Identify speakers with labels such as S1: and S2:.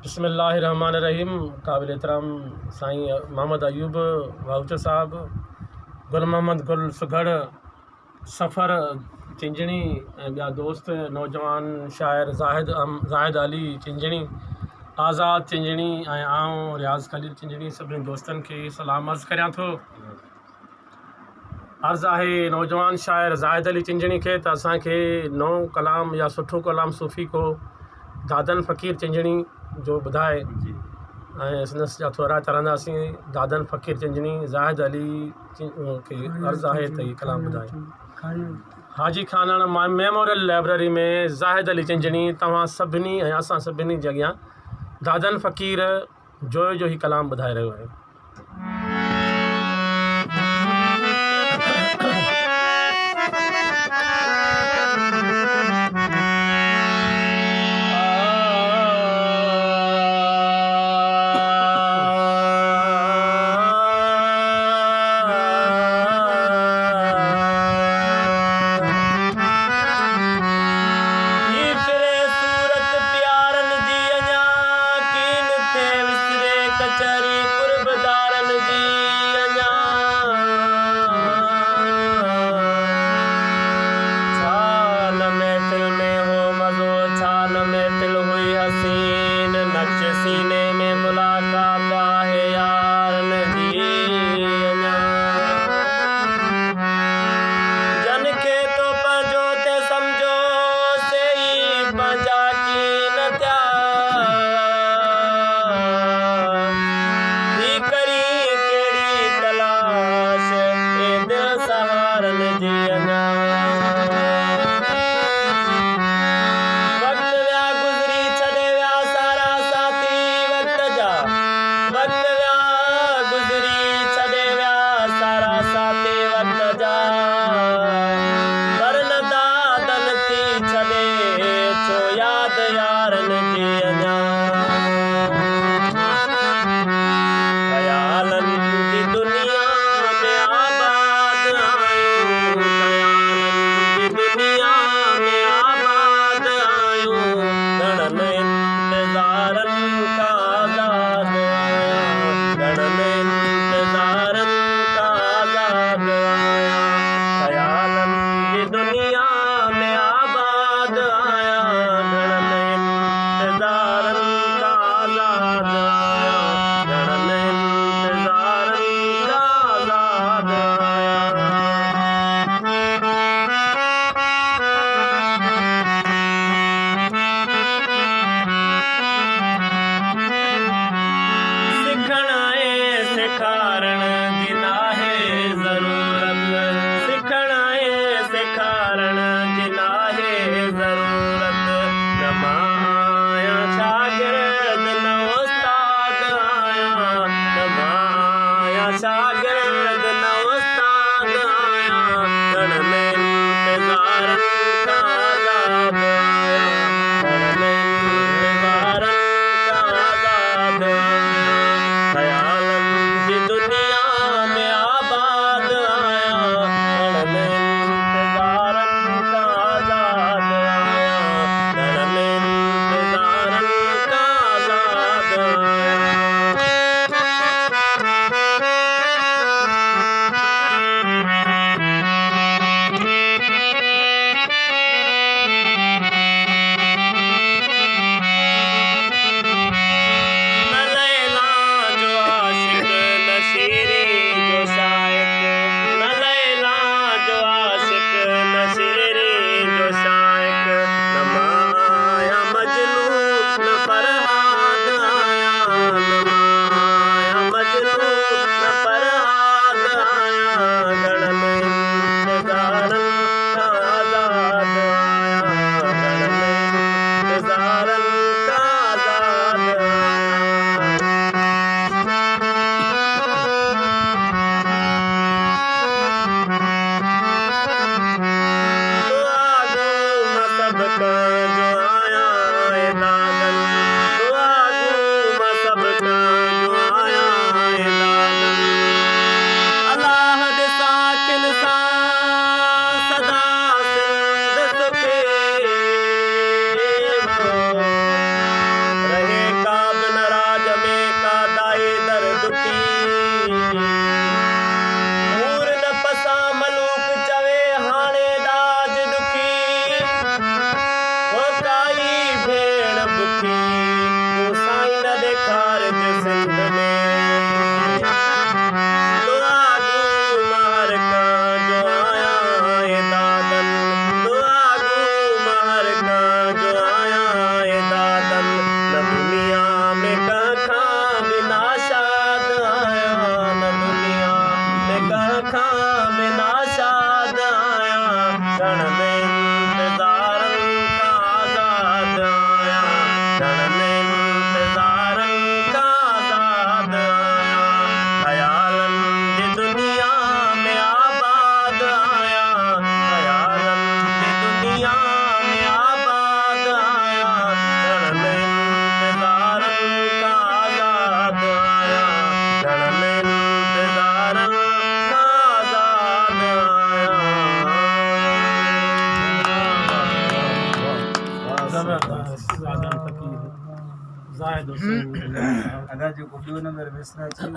S1: बिस्मिल्लाहिर्रहमानिर्रहीम। काबिल एहतराम साईं मोहम्मद अयूब वाउचर साहब, गुल मोहम्मद गुल सुघड़, सफ़र चिंजणी ऐं ॿिया दोस्त नौजवान शाइर ज़ाहिद अली चिंजणी, आज़ाद चिंजणी ऐं आऊं रियाज़ खलील चिंजणी सभिनी दोस्तनि खे सलाम अर्ज़ु करियां थो। अर्ज़ु आहे नौजवान शाइर ज़ाहिद अली चिंजणी खे त असांखे नओं कलाम या सुठो कलाम सूफ़ी को दादन फ़क़ीर चिंजणी जो ॿुधाए ऐं संदसि जा थोरा तरंदासीं। दादन फ़क़ीर चिंजणी ज़ाहिद अली खे अर्ज़ु आहे त हीउ कलाम ॿुधाए। हाजी खानण मेमोरियल लाइब्रेरी में ज़ाहिद अली चिंजणी तव्हां सभिनी ऐं असां सभिनी जे अॻियां दादन फ़क़ीर जो हीउ कलाम ॿुधाए रहियो आहे। ज़ादन फ़कीर ज़ाहिद हुसैन
S2: अदा जो ॿियो नंबर मिसरा अची